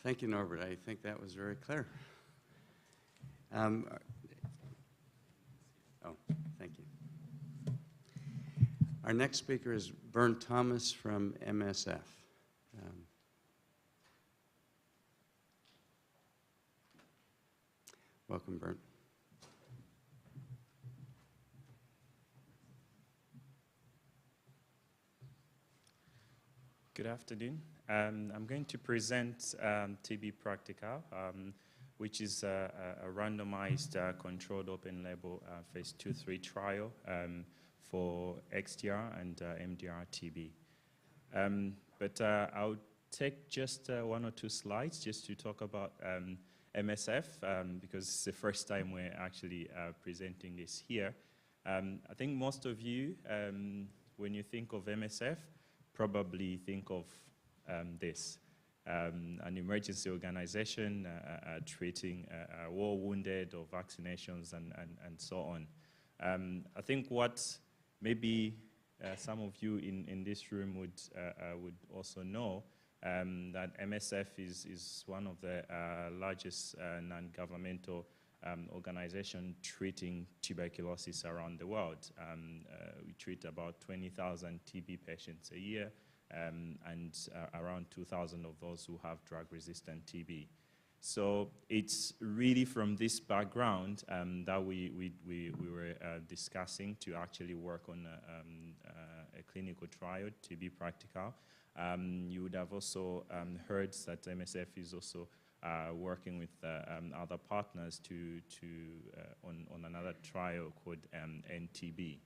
Thank you, Norbert. I think that was very clear. Thank you. Our next speaker is Bern-Thomas from MSF. Welcome, Bern. Good afternoon. I'm going to present TB Practical, which is a randomized controlled open-label phase 2-3 trial for XDR and MDR-TB. But I'll take just one or two slides just to talk about MSF because it's the first time we're actually presenting this here. I think most of you, when you think of MSF, probably think of this, an emergency organization treating war wounded or vaccinations and so on. I think what maybe some of you in this room would also know that MSF is one of the largest non-governmental organization treating tuberculosis around the world. We treat about 20,000 TB patients a year and around 2,000 of those who have drug-resistant TB. So it's really from this background that we were discussing to actually work on a clinical trial, TB Practical. You would have also heard that MSF is also working with other partners on another trial called NTB.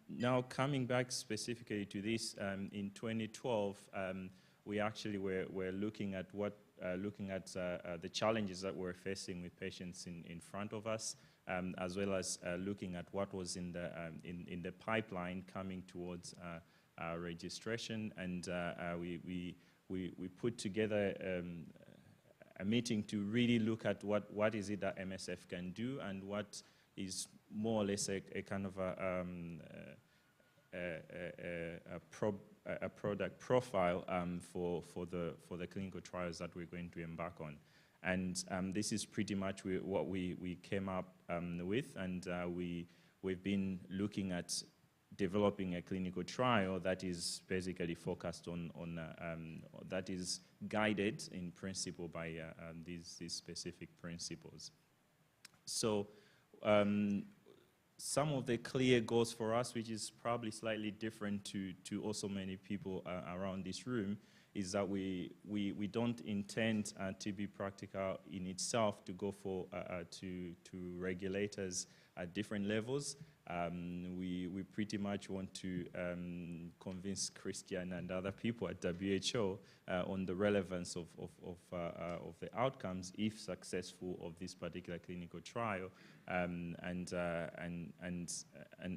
Now coming back specifically to this, in 2012, we actually were looking at the challenges that we're facing with patients in front of us, as well as looking at what was in the pipeline coming towards registration, and we put together a meeting to really look at what is it that MSF can do and what is more or less a kind of a product profile for the clinical trials that we're going to embark on. And this is pretty much what we came up with, and we've been looking at developing a clinical trial that is basically focused on that is guided in principle by these specific principles. So some of the clear goals for us, which is probably slightly different to also many people around this room, is that we don't intend TB Practical in itself to go for to regulators at different levels. We pretty much want to convince Christian and other people at WHO on the relevance of the outcomes, if successful, of this particular clinical trial. And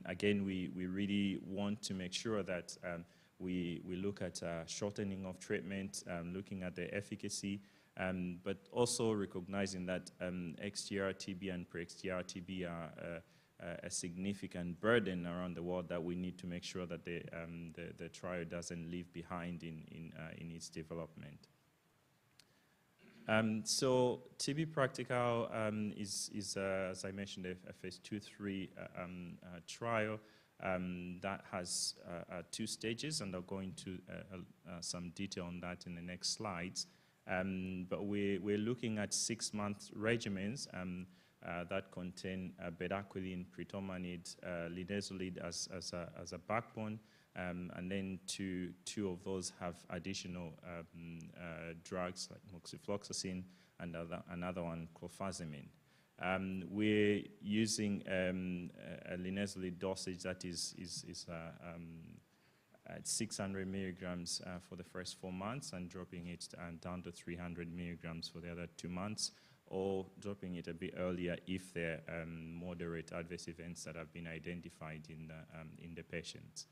again, we really want to make sure that we look at shortening of treatment, looking at the efficacy, but also recognizing that XDR-TB and pre-XDR-TB are a significant burden around the world that we need to make sure that the trial doesn't leave behind in its development. So TB Practical is as I mentioned, a phase 2-3 trial that has 2 stages, and I'll go into some detail on that in the next slides. But we're looking at 6-month regimens that contain bedaquiline, pretomanid, linezolid as a backbone, and then two of those have additional drugs like moxifloxacin and another one, clofazimine. We're using a linezolid dosage that is at 600 milligrams for the first 4 months, and dropping it down to 300 milligrams for the other 2 months, or dropping it a bit earlier if there are moderate adverse events that have been identified in the patients.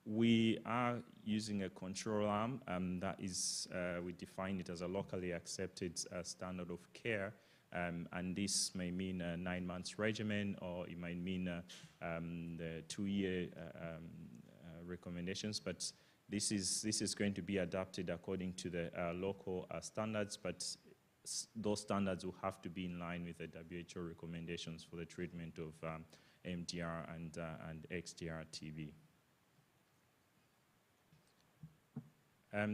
We are using a control arm that is, we define it as a locally accepted standard of care, and this may mean a 9 months regimen, or it might mean the 2-year recommendations, but This is going to be adapted according to the local standards, but those standards will have to be in line with the WHO recommendations for the treatment of MDR and XDR-TB.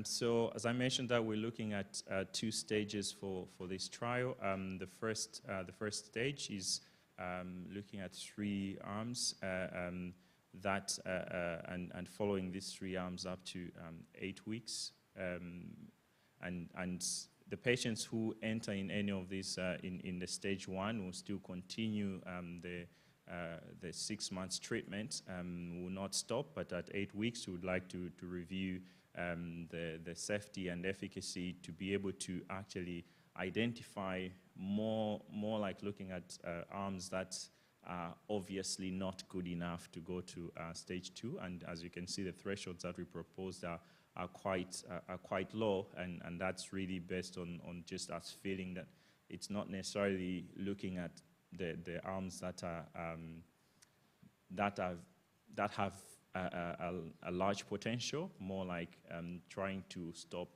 So as I mentioned, that we're looking at 2 stages for this trial. The first stage is looking at 3 arms and following these 3 arms up to 8 weeks. And the patients who enter in any of these in the stage 1 will still continue the 6 months treatment, will not stop, but at 8 weeks we would like to review the safety and efficacy to be able to actually identify more like looking at arms that are obviously not good enough to go to stage 2. And as you can see, the thresholds that we proposed are quite low, and that's really based on just us feeling that it's not necessarily looking at the arms that have a large potential, more like trying to stop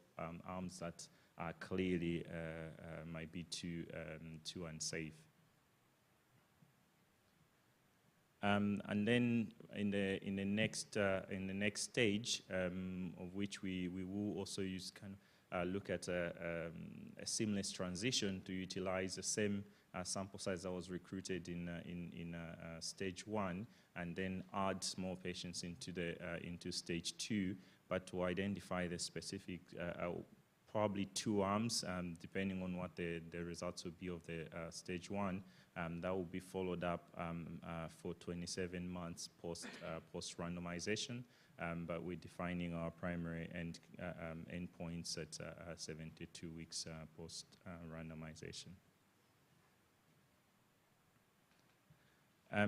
arms that are clearly might be too unsafe. And then in the next stage, of which we will also use look at a seamless transition to utilize the same sample size that was recruited in stage 1, and then add more patients into stage 2, but to identify the specific probably 2 arms, depending on what the results will be of the stage 1. That will be followed up for 27 months post randomization, but we're defining our primary endpoints at 72 weeks post randomization.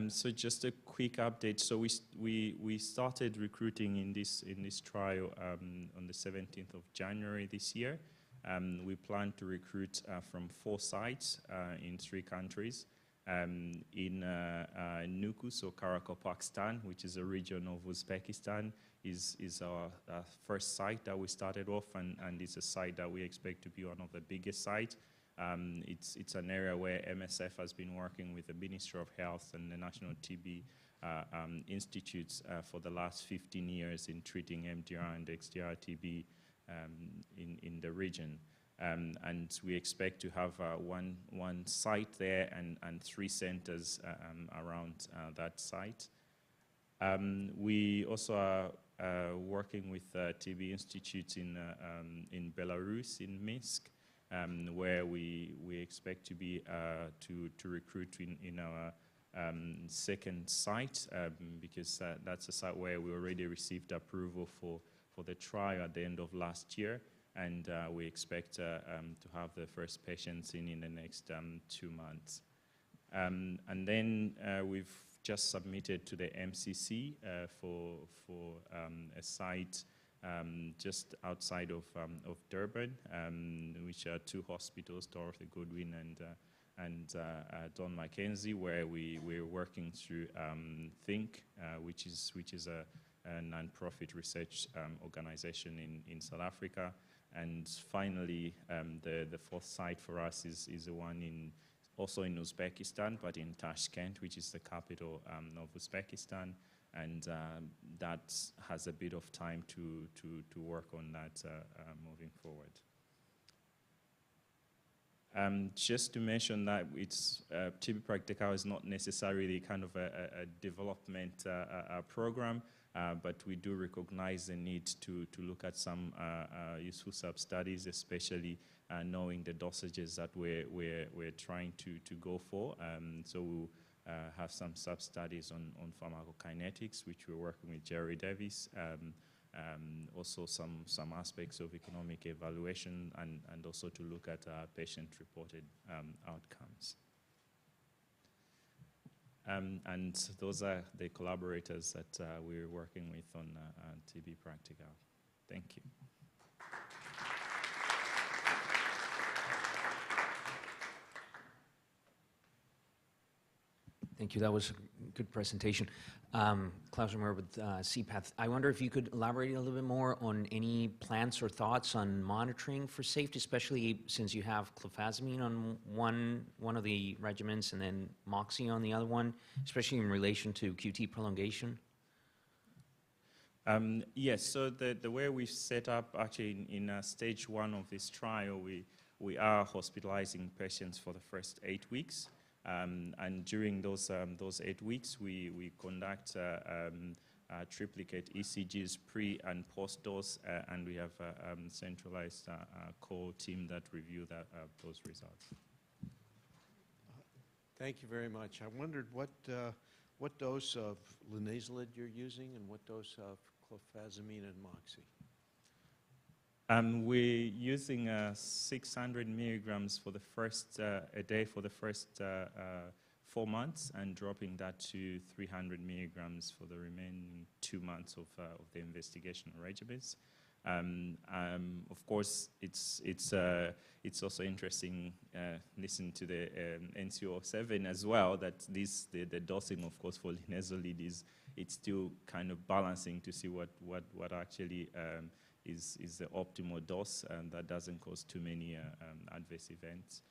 So just a quick update. So we started recruiting in this trial on the 17th of January this year. We plan to recruit from 4 sites in 3 countries. In Nuku, so Karakorum, Pakistan, which is a region of Uzbekistan, is our first site that we started off, and it's a site that we expect to be one of the biggest sites. It's an area where MSF has been working with the Ministry of Health and the National TB Institutes for the last 15 years in treating MDR and XDR-TB in the region. And we expect to have one site there and 3 centers around that site. We also are working with TB institutes in Belarus, in Minsk, where we expect to be to recruit in our second site, because that's a site where we already received approval for the trial at the end of last year, and we expect to have the first patients in the next 2 months. And then we've just submitted to the MCC for a site just outside of Durban, which are 2 hospitals, Dorothy Goodwin and Don Mackenzie, where we're working through Think, which is a non-profit research organization in South Africa. And finally, the 4th site for us is the one also in Uzbekistan, but in Tashkent, which is the capital of Uzbekistan. And that has a bit of time to work on that moving forward. Just to mention that it's TB Practical is not necessarily kind of a development program, but we do recognize the need to look at some useful sub-studies, especially knowing the dosages that we're trying to go for. So we'll have some sub-studies on pharmacokinetics, which we're working with Jerry Davis. Also some aspects of economic evaluation, and also to look at patient-reported outcomes. And those are the collaborators that we're working with on TB Practical. Thank you. Thank you. That was good presentation. Klaus Remmer with CPATH. I wonder if you could elaborate a little bit more on any plans or thoughts on monitoring for safety, especially since you have clofazimine on one of the regimens and then moxi on the other one, especially in relation to QT prolongation? Yes, so the way we've set up, actually in stage 1 of this trial, we are hospitalizing patients for the first 8 weeks. And during those 8 weeks, we conduct triplicate ECGs pre and post dose, and we have a centralized core team that review those results. Thank you very much. I wondered what dose of linezolid you're using and what dose of clofazimine and moxi. We're using 600 milligrams for the first a day for the first 4 months, and dropping that to 300 milligrams for the remaining 2 months of the investigational regimens. Of course, it's also interesting listen to the NCO7 as well, that the dosing, of course, for linezolid it's still kind of balancing to see what actually is the optimal dose, and that doesn't cause too many adverse events.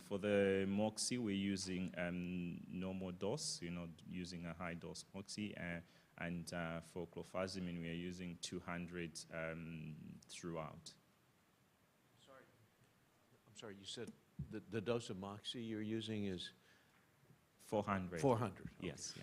For the moxi, we're using normal dose, using a high dose moxi, and for clofazimine, we are using 200 throughout. I'm sorry, you said the dose of moxi you're using is? 400. 400. Okay. Yes. Yeah.